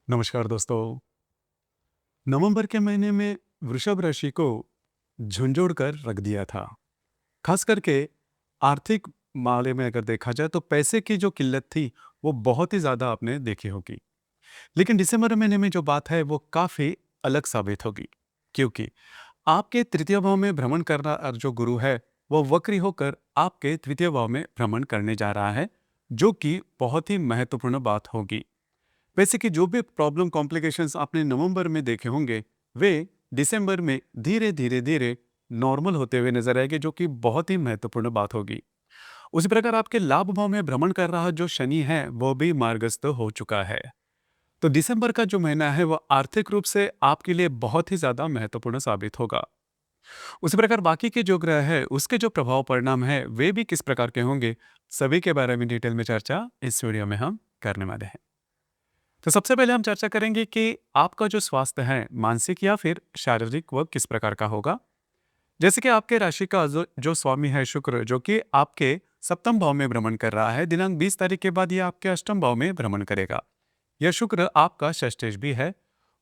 नमस्कार दोस्तों। नवंबर के महीने में वृषभ राशि को झुंझोड़ कर रख दिया था। खास करके आर्थिक मामले में अगर देखा जाए तो पैसे की जो किल्लत थी वो बहुत ही ज़्यादा आपने देखी होगी। लेकिन दिसंबर महीने में जो बात है वो काफ़ी अलग साबित होगी, क्योंकि आपके तृतीय भाव में भ्रमण करना जो गुरु है वो वक्री होकर आपके तृतीय भाव में भ्रमण करने जा रहा है, जो कि बहुत ही महत्वपूर्ण बात होगी। वैसे कि जो भी प्रॉब्लम कॉम्प्लिकेशंस आपने नवंबर में देखे होंगे वे दिसंबर में धीरे धीरे धीरे नॉर्मल होते हुए नजर आएंगे, जो कि बहुत ही महत्वपूर्ण बात होगी। उसी प्रकार आपके लाभ भाव में भ्रमण कर रहा जो शनि है वो भी मार्गस्थ हो चुका है। तो दिसंबर का जो महीना है वो आर्थिक रूप से आपके लिए बहुत ही ज्यादा महत्वपूर्ण साबित होगा। उसी प्रकार बाकी के जो ग्रह है उसके जो प्रभाव परिणाम है वे भी किस प्रकार के होंगे, सभी के बारे में डिटेल में चर्चा इस वीडियो में हम करने वाले हैं। तो सबसे पहले हम चर्चा करेंगे कि आपका जो स्वास्थ्य है मानसिक या फिर शारीरिक वह किस प्रकार का होगा। जैसे कि आपके राशि का जो स्वामी है शुक्र, जो कि आपके सप्तम भाव में भ्रमण कर रहा है, दिनांक 20 तारीख के बाद ये आपके अष्टम भाव में भ्रमण करेगा। यह शुक्र आपका षष्ठेश भी है।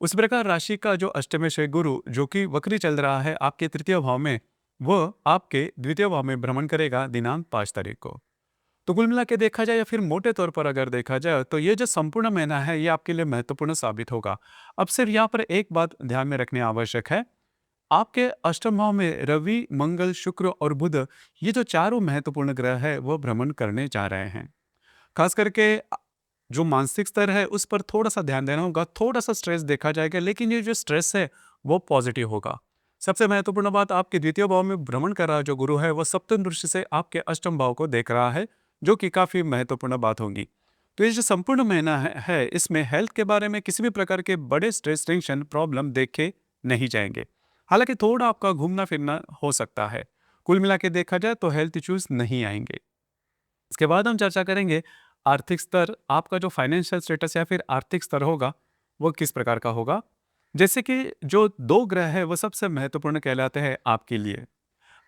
उस प्रकार राशि का जो अष्टमेश है गुरु, जो कि वक्री चल रहा है आपके तृतीय भाव में, वह आपके द्वितीय भाव में भ्रमण करेगा दिनांक 5 तारीख को। तो कुल मिला के देखा जाए या फिर मोटे तौर पर अगर देखा जाए तो ये जो संपूर्ण महीना है ये आपके लिए महत्वपूर्ण साबित होगा। अब सिर्फ यहाँ पर एक बात ध्यान में रखनी आवश्यक है। आपके अष्टम भाव में रवि, मंगल, शुक्र और बुध, ये जो चारों महत्वपूर्ण ग्रह है वो भ्रमण करने जा रहे हैं। खास करके जो मानसिक स्तर है उस पर थोड़ा सा ध्यान देना होगा, थोड़ा सा स्ट्रेस देखा जाएगा, लेकिन ये जो स्ट्रेस है वो पॉजिटिव होगा। सबसे महत्वपूर्ण बात, आपके द्वितीय भाव में भ्रमण कर रहा जो गुरु है वो सप्तम दृष्टि से आपके अष्टम भाव को देख रहा है, जो कि काफी महत्वपूर्ण बात होगी। तो ये जो संपूर्ण महीना है इसमें हेल्थ के बारे में किसी भी प्रकार के बड़े स्ट्रेस, टेंशन, प्रॉब्लम देखे नहीं जाएंगे। हालांकि थोड़ा आपका घूमना फिरना हो सकता है। कुल मिला के देखा जाए तो हेल्थ इश्यूज नहीं आएंगे। इसके बाद हम चर्चा करेंगे आर्थिक स्तर, आपका जो फाइनेंशियल स्टेटस या फिर आर्थिक स्तर होगा वो किस प्रकार का होगा। जैसे कि जो दो ग्रह है वो सबसे महत्वपूर्ण कहलाते हैं आपके लिए।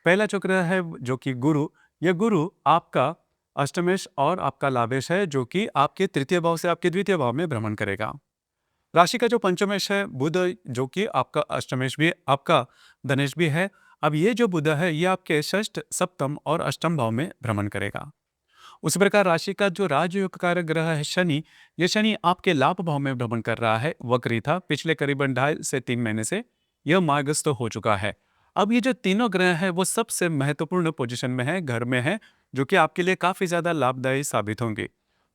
पहला जो ग्रह है जो कि गुरु, यह गुरु आपका अष्टमेश और आपका लाभेश है, जो कि आपके तृतीय भाव से आपके द्वितीय भाव में भ्रमण करेगा। राशि का जो पंचमेश है बुध, जो कि आपका अष्टमेश भी आपका धनेश भी है। अब ये जो बुध है ये आपके षष्ठ, सप्तम और अष्टम भाव में भ्रमण करेगा। उसी प्रकार राशि का जो राजयोग कारक ग्रह है शनि, ये शनि आपके लाभ भाव में भ्रमण कर रहा है। वक्री था पिछले करीबन 2.5 से 3 महीने से, यह मार्गस्थ हो चुका है। अब ये जो तीनों ग्रह है वो सबसे महत्वपूर्ण पोजीशन में है, घर में है, जो कि आपके लिए काफी ज्यादा लाभदायी साबित होंगे।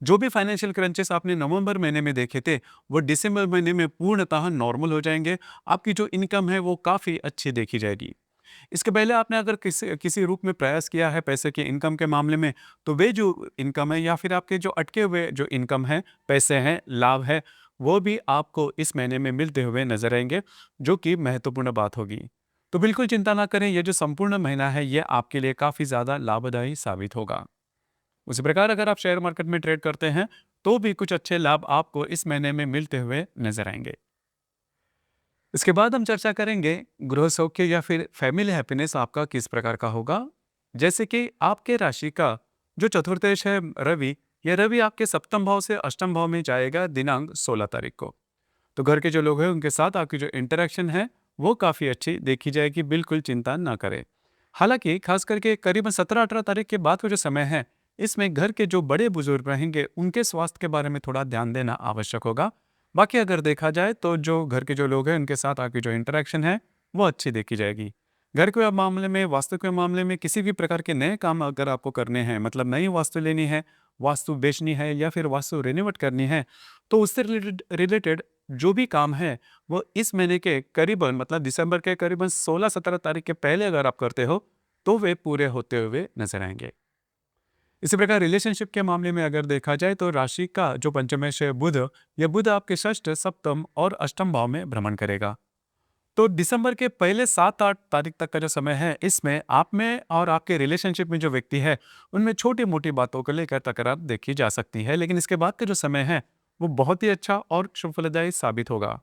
जो भी फाइनेंशियल क्रंचेस आपने नवंबर महीने में देखे थे वो दिसंबर महीने में पूर्णतः नॉर्मल हो जाएंगे। आपकी जो इनकम है वो काफी अच्छी देखी जाएगी। इसके पहले आपने अगर किसी किसी रूप में प्रयास किया है पैसे के इनकम के मामले में, तो वे जो इनकम है या फिर आपके जो अटके हुए जो इनकम है, पैसे हैं, लाभ है, वो भी आपको इस महीने में मिलते हुए नजर आएंगे, जो कि महत्वपूर्ण बात होगी। तो बिल्कुल चिंता ना करें, ये जो संपूर्ण महीना है ये आपके लिए काफी ज्यादा लाभदायी साबित होगा। उसी प्रकार अगर आप शेयर मार्केट में ट्रेड करते हैं तो भी कुछ अच्छे लाभ आपको इस महीने में मिलते हुए नजर आएंगे। इसके बाद हम चर्चा करेंगे गृह सौख्य या फिर फैमिली हैप्पीनेस आपका किस प्रकार का होगा। जैसे कि आपके राशि का जो चतुर्थेश है रवि, यह रवि आपके सप्तम भाव से अष्टम भाव में जाएगा दिनांक 16 तारीख को। तो घर के जो लोग हैं उनके साथ आपकी जो इंटरेक्शन है वो काफ़ी अच्छी देखी जाएगी, बिल्कुल चिंता ना करें। हालांकि खास करके करीबन 17-18 तारीख के बाद का जो समय है इसमें घर के जो बड़े बुजुर्ग रहेंगे उनके स्वास्थ्य के बारे में थोड़ा ध्यान देना आवश्यक होगा। बाकी अगर देखा जाए तो जो घर के जो लोग हैं उनके साथ आपकी जो इंटरेक्शन है वो अच्छी देखी जाएगी। घर के मामले में, वास्तु के मामले में किसी भी प्रकार के नए काम अगर आपको करने हैं, मतलब नई वास्तु लेनी है, वास्तु बेचनी है या फिर वास्तु रेनोवेट करनी है, तो उससे रिलेटेड रिलेटेड जो भी काम है वो इस महीने के करीबन, मतलब दिसंबर के करीबन 16-17 तारीख के पहले अगर आप करते हो तो वे पूरे होते हुए नजर आएंगे। इसी प्रकार रिलेशनशिप के मामले में अगर देखा जाए तो राशि का जो पंचमेश है बुध, यह बुध आपके षष्ठ, सप्तम और अष्टम भाव में भ्रमण करेगा। तो दिसंबर के पहले 7-8 तारीख तक का जो समय है इसमें आप में और आपके रिलेशनशिप में जो व्यक्ति है उनमें छोटी मोटी बातों को लेकर तकरार देखी जा सकती है, लेकिन इसके बाद का जो समय है वो बहुत ही अच्छा और शुभ फलदायी साबित होगा।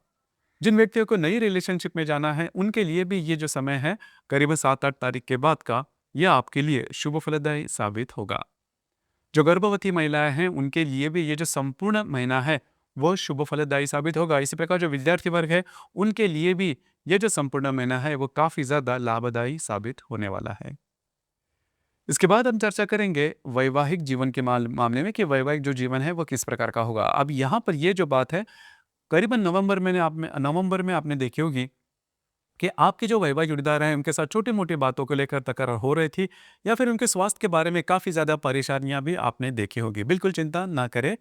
जिन व्यक्तियों को नई रिलेशनशिप में जाना है उनके लिए भी ये जो समय है करीबन 7-8 तारीख के बाद का, यह आपके लिए शुभ फलदायी साबित होगा। जो गर्भवती महिलाएं हैं उनके लिए भी ये जो संपूर्ण महीना है वो शुभ फलदायी साबित होगा। इसी प्रकार जो विद्यार्थी वर्ग है, उनके लिए भी ये जो संपूर्ण महीना है, वो काफ़ी ज़्यादा लाभदायी साबित होने वाला है। इसके बाद हम चर्चा करेंगे वैवाहिक जीवन के मामले में कि वैवाहिक जो जीवन है, वो किस प्रकार का होगा। अब यहाँ पर ये जो बात है, करीबन नवंबर में आपने देखी होगी कि आपके जो वैवाहिक जोड़ीदार हैं, उनके साथ छोटी-मोटी बातों को लेकर तकरार हो रही थी या फिर उनके स्वास्थ्य के बारे में काफ़ी ज़्यादा परेशानियाँ भी आपने देखी होगी। बिल्कुल चिंता ना करें,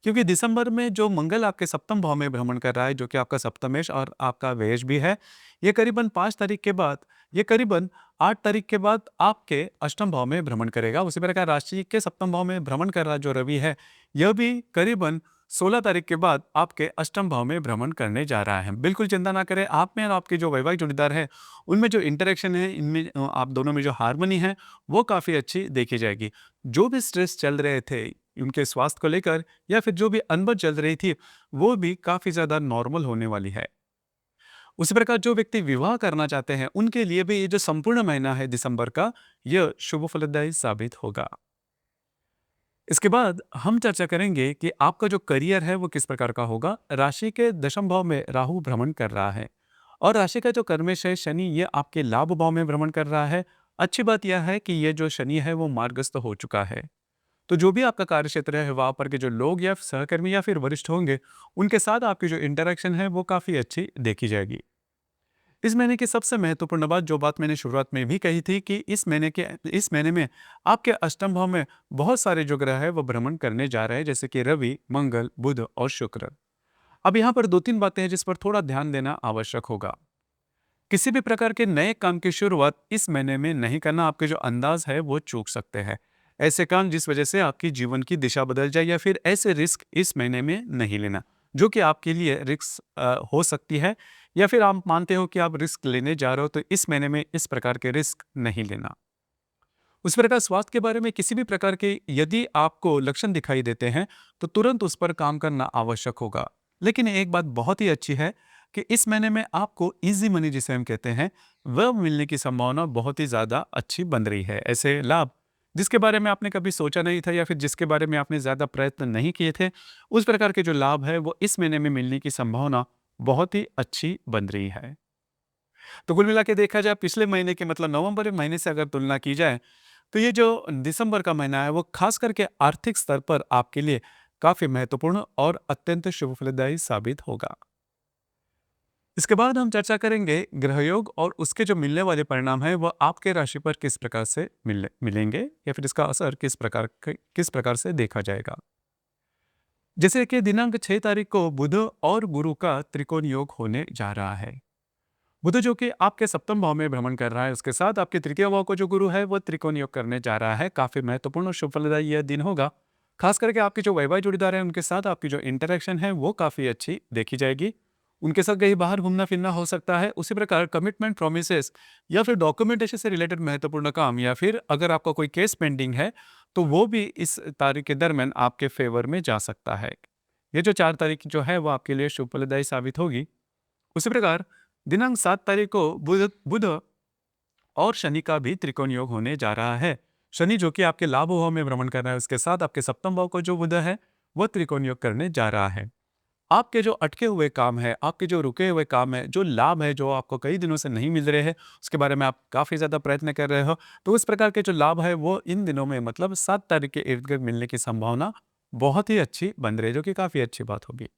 क्योंकि दिसंबर में जो मंगल आपके सप्तम भाव में भ्रमण कर रहा है, जो कि आपका सप्तमेश और आपका व्ययश भी है, ये करीबन 5 तारीख के बाद, ये करीबन 8 तारीख के बाद आपके अष्टम भाव में भ्रमण करेगा। उसी प्रकार राशि के सप्तम भाव में भ्रमण कर रहा जो रवि है, यह भी करीबन 16 तारीख के बाद आपके अष्टम भाव में भ्रमण करने जा रहा है। बिल्कुल चिंता ना करें, आप में और आपके जो वैवाहिक जोड़ीदार है, उनमें जो इंटरेक्शन है, इनमें आप दोनों में जो हार्मनी है, वो काफ़ी अच्छी देखी जाएगी। जो भी स्ट्रेस चल रहे थे, उनके स्वास्थ्य को लेकर या फिर जो भी अनबन चल रही थी, वो भी काफ़ी ज़्यादा नॉर्मल होने वाली है। उसी प्रकार जो व्यक्ति विवाह करना चाहते हैं, उनके लिए भी ये जो संपूर्ण महीना है दिसंबर का, यह शुभ फलदायी साबित होगा। इसके बाद हम चर्चा करेंगे कि आपका जो करियर है वो किस प्रकार का होगा। राशि के दशम भाव में राहु भ्रमण कर रहा है और राशि का जो कर्मेश है शनि, ये आपके लाभ भाव में भ्रमण कर रहा है। अच्छी बात यह है कि ये जो शनि है वो मार्गस्थ हो चुका है। तो जो भी आपका कार्य क्षेत्र है, वहां पर के जो लोग या सहकर्मी या फिर वरिष्ठ होंगे, उनके साथ आपकी जो इंटरेक्शन है वो काफी अच्छी देखी जाएगी। इस महीने की सबसे महत्वपूर्ण बात, जो बात मैंने शुरुआत में भी कही थी कि इस महीने में आपके अष्टम भाव में बहुत सारे जो ग्रह है वो भ्रमण करने जा रहे हैं, जैसे कि रवि, मंगल, बुध और शुक्र। अब यहाँ पर 2-3 बातें हैं जिस पर थोड़ा ध्यान देना आवश्यक होगा। किसी भी प्रकार के नए काम की शुरुआत इस महीने में नहीं करना, आपके जो अंदाज है वो चूक सकते हैं। ऐसे काम जिस वजह से आपकी जीवन की दिशा बदल जाए, या फिर ऐसे रिस्क इस महीने में नहीं लेना जो कि आपके लिए रिस्क हो सकती है, या फिर आप मानते हो कि आप रिस्क लेने जा रहे हो, तो इस महीने में इस प्रकार के रिस्क नहीं लेना। उस प्रकार स्वास्थ्य के बारे में किसी भी प्रकार के यदि आपको लक्षण दिखाई देते हैं, तो तुरंत उस पर काम करना आवश्यक होगा। लेकिन एक बात बहुत ही अच्छी है कि इस महीने में आपको इजी मनी जिसे हम कहते हैं, वह मिलने की संभावना बहुत ही ज्यादा अच्छी बन रही है। ऐसे लाभ जिसके बारे में आपने कभी सोचा नहीं था या फिर जिसके बारे में आपने ज्यादा प्रयत्न नहीं किए थे, उस प्रकार के जो लाभ है वो इस महीने में मिलने की संभावना बहुत ही अच्छी बन रही है। तो कुल मिला के देखा जाए, पिछले महीने के मतलब नवंबर महीने से अगर तुलना की जाए, तो ये जो दिसंबर का महीना है वो खास करके आर्थिक स्तर पर आपके लिए काफी महत्वपूर्ण और अत्यंत शुभ फलदायी साबित होगा। इसके बाद हम चर्चा करेंगे ग्रह योग और उसके जो मिलने वाले परिणाम है वह आपके राशि पर किस प्रकार से मिलेंगे, या फिर इसका असर किस प्रकार से देखा जाएगा। जैसे कि दिनांक 6 तारीख को बुध और गुरु का त्रिकोण योग होने जा रहा है। बुध जो कि आपके सप्तम भाव में भ्रमण कर रहा है, उसके साथ आपके तृतीय भाव को जो गुरु है वो त्रिकोण योग करने जा रहा है। काफी महत्वपूर्ण और शुभ फलदायी यह दिन होगा। खास करके आपके जो वैवाहिक जोड़ीदार है, उनके साथ आपकी जो इंटरेक्शन है वो काफी अच्छी देखी जाएगी। उनके साथ कहीं बाहर घूमना फिरना हो सकता है। उसी प्रकार कमिटमेंट, प्रोमिसेस या फिर डॉक्यूमेंटेशन से रिलेटेड महत्वपूर्ण काम, या फिर अगर आपका कोई केस पेंडिंग है, तो वो भी इस तारीख के दरमियान आपके फेवर में जा सकता है। ये जो 4 तारीख जो है वो आपके लिए शुभ फलदायी साबित होगी। उसी प्रकार दिनांक 7 तारीख को बुध बुध और शनि का भी त्रिकोण योग होने जा रहा है। शनि जो कि आपके लाभ भाव में भ्रमण कर रहा है, उसके साथ आपके सप्तम भाव को जो बुध है वह त्रिकोण योग करने जा रहा है। आपके जो अटके हुए काम है, आपके जो रुके हुए काम है, जो लाभ है जो आपको कई दिनों से नहीं मिल रहे हैं, उसके बारे में आप काफी ज्यादा प्रयत्न कर रहे हो, तो उस प्रकार के जो लाभ है वो इन दिनों में मतलब 7 तारीख के इर्द गिर्द मिलने की संभावना बहुत ही अच्छी बन रही है, जो कि काफी अच्छी बात होगी।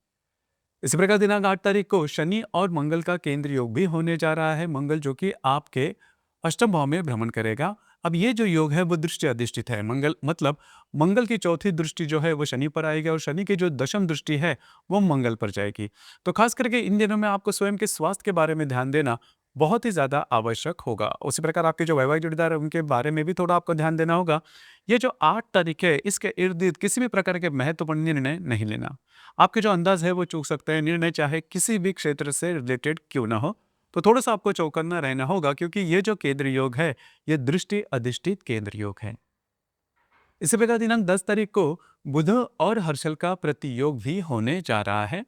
इसी प्रकार दिनांक 8 तारीख को शनि और मंगल का केंद्र योग भी होने जा रहा है। मंगल जो कि आपके अष्टम भाव में भ्रमण करेगा। अब ये जो योग है वो दृष्टि अधिष्ठित है। मंगल मतलब मंगल की चौथी दृष्टि जो है वो शनि पर आएगी, और शनि की जो दशम दृष्टि है वो मंगल पर जाएगी। तो खास करके इन दिनों में आपको स्वयं के स्वास्थ्य के बारे में ध्यान देना बहुत ही ज्यादा आवश्यक होगा। उसी प्रकार आपके जो वैवाहिक जोड़ीदार है उनके बारे में भी थोड़ा आपको ध्यान देना होगा। ये जो 8 तारीख है, इसके इर्द गिर्द किसी भी प्रकार के महत्वपूर्ण निर्णय नहीं लेना। आपके जो अंदाज है वो चूक सकते हैं। निर्णय चाहे किसी भी क्षेत्र से रिलेटेड क्यों ना हो, तो थोड़ा सा आपको चौकन्ना रहना होगा, क्योंकि ये जो केंद्र योग है ये दृष्टि अधिष्ठित केंद्र योग है। इसी प्रकार दिनांक 10 तारीख को बुध और हर्षल का प्रतियोग भी होने जा रहा है।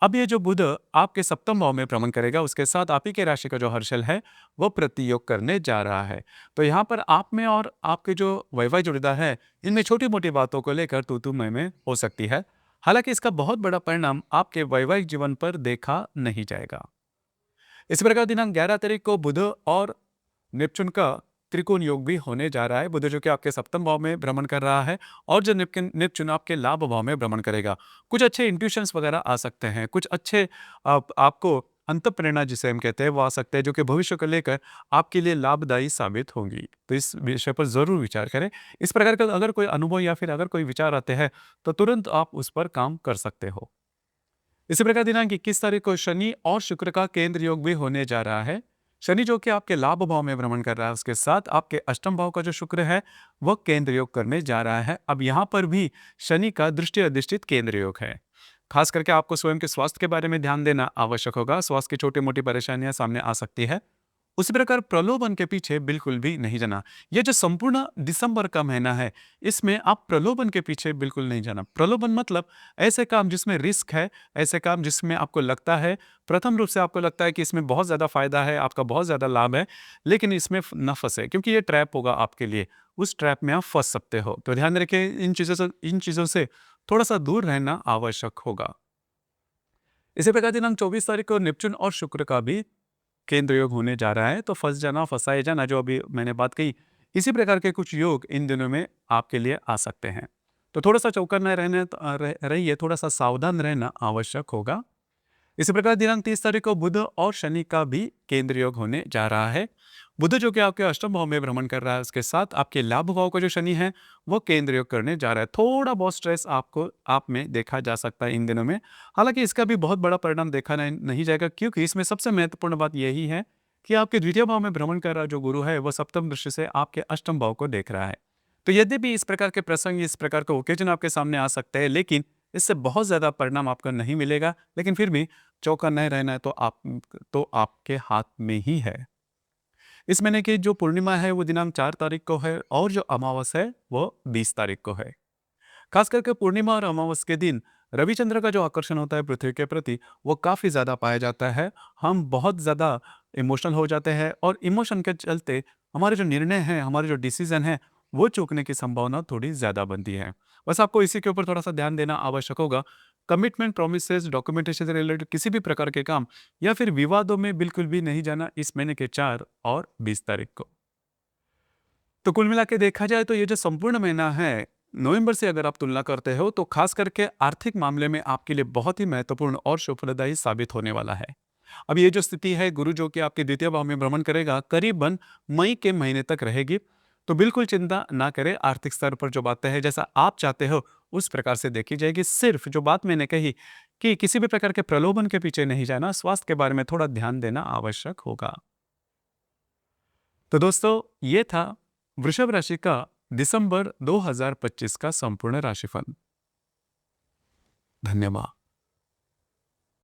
अब ये जो बुध आपके सप्तम भाव में भ्रमण करेगा, उसके साथ आप ही के राशि का जो हर्षल है वो प्रतियोग करने जा रहा है। तो यहाँ पर आप में और आपके जो वैवाहिक जोड़ीदार है, इनमें छोटी मोटी बातों को लेकर तू मैं में हो सकती है। हालांकि इसका बहुत बड़ा परिणाम आपके वैवाहिक जीवन पर देखा नहीं जाएगा। इसी प्रकार दिनांक 11 तारीख को बुध और नेपच्यून का त्रिकोण योग भी होने जा रहा है। बुध जो कि आपके सप्तम भाव में भ्रमण कर रहा है और जो नेपच्यून आपके लाभ भाव में भ्रमण करेगा। कुछ अच्छे इंट्यूशंस वगैरह आ सकते हैं, कुछ अच्छे आपको अंतःप्रेरणा जिसे हम कहते हैं वो आ सकते हैं, जो कि भविष्य को लेकर आपके लिए लाभदायी साबित होंगी। तो इस विषय पर जरूर विचार करें। इस प्रकार का अगर कोई अनुभव या फिर अगर कोई विचार आते हैं तो तुरंत आप उस पर काम कर सकते हो। इसी प्रकार दिनांक 21 तारीख को शनि और शुक्र का केंद्र योग भी होने जा रहा है। शनि जो कि आपके लाभ भाव में भ्रमण कर रहा है, उसके साथ आपके अष्टम भाव का जो शुक्र है वह केंद्र योग करने जा रहा है। अब यहाँ पर भी शनि का दृष्टि अधिष्ठित केंद्र योग है। खास करके आपको स्वयं के स्वास्थ्य के बारे में ध्यान देना आवश्यक होगा। स्वास्थ्य की छोटी मोटी परेशानियां सामने आ सकती है। उसी प्रकार प्रलोभन के पीछे बिल्कुल भी नहीं जाना। यह जो संपूर्ण दिसंबर का महीना है, इसमें आप प्रलोभन के पीछे बिल्कुल नहीं जाना। प्रलोभन मतलब ऐसे काम जिसमें रिस्क है, ऐसे काम जिसमें आपको लगता है, प्रथम रूप से आपको लगता है कि इसमें बहुत ज़्यादा फायदा है, आपका बहुत ज़्यादा लाभ है, लेकिन इसमें न फंसे, क्योंकि ये ट्रैप होगा आपके लिए। उस ट्रैप में आप फंस सकते हो। तो ध्यान रखें, इन चीज़ों से थोड़ा सा दूर रहना आवश्यक होगा। इसी प्रकार दिनांक 24 तारीख को नेपच्यून और शुक्र का भी केंद्र योग होने जा रहा है। तो फंस जाना, फंसाए जाना, जो अभी मैंने बात कही, इसी प्रकार के कुछ योग इन दिनों में आपके लिए आ सकते हैं। तो थोड़ा सा चौकन्ना रहिए, थोड़ा सा सावधान रहना आवश्यक होगा। इसी प्रकार दिनांक 30 तारीख को बुध और शनि का भी केंद्र योग होने जा रहा है। बुध जो कि आपके अष्टम भाव में भ्रमण कर रहा है, उसके साथ आपके लाभ भाव का जो शनि है वो केंद्र योग करने जा रहा है। थोड़ा बहुत स्ट्रेस आपको आप में देखा जा सकता है इन दिनों में। हालांकि इसका भी बहुत बड़ा परिणाम देखा नहीं जाएगा, क्योंकि इसमें सबसे महत्वपूर्ण बात यही है कि आपके द्वितीय भाव में भ्रमण कर रहा जो गुरु है वह सप्तम दृष्टि से आपके अष्टम भाव को देख रहा है। तो यद्यपि इस प्रकार के प्रसंग, इस प्रकार का ओकेजन आपके सामने आ सकते हैं, लेकिन इससे बहुत ज्यादा परिणाम आपको नहीं मिलेगा। लेकिन फिर भी चौका नहीं रहना है तो आपके हाथ में ही है। इस महीने की जो पूर्णिमा है वो दिनांक 4 तारीख को है और जो अमावस है वो 20 तारीख को है। खास करके पूर्णिमा और अमावस के दिन रविचंद्र का जो आकर्षण होता है पृथ्वी के प्रति वो काफी ज्यादा पाया जाता है। हम बहुत ज्यादा इमोशनल हो जाते हैं और इमोशन के चलते हमारे जो निर्णय हैं, हमारे जो डिसीजन है, वो चूकने की संभावना थोड़ी ज्यादा बनती है। बस आपको इसी के ऊपर थोड़ा सा ध्यान देना आवश्यक होगा। कमिटमेंट, प्रोमिसेस, डॉक्यूमेंटेशन से रिलेटेड किसी भी प्रकार के काम या फिर विवादों में बिल्कुल भी नहीं जाना इस महीने के 4 और 20 तारीख को। तो कुल मिला के देखा जाए तो ये जो संपूर्ण महीना है, नवंबर से अगर आप तुलना करते हो तो खास करके आर्थिक मामले में आपके लिए बहुत ही महत्वपूर्ण और शुभप्रदायी साबित होने वाला है। अब ये जो स्थिति है, गुरु जो कि आपके द्वितीय भाव में भ्रमण करेगा, करीबन मई के महीने तक रहेगी। तो बिल्कुल चिंता ना करें। आर्थिक स्तर पर जो बातें हैं, जैसा आप चाहते हो उस प्रकार से देखी जाएगी। सिर्फ जो बात मैंने कही कि किसी भी प्रकार के प्रलोभन के पीछे नहीं जाना, स्वास्थ्य के बारे में थोड़ा ध्यान देना आवश्यक होगा। तो दोस्तों, ये था वृषभ राशि का दिसंबर 2025 का संपूर्ण राशिफल। धन्यवाद।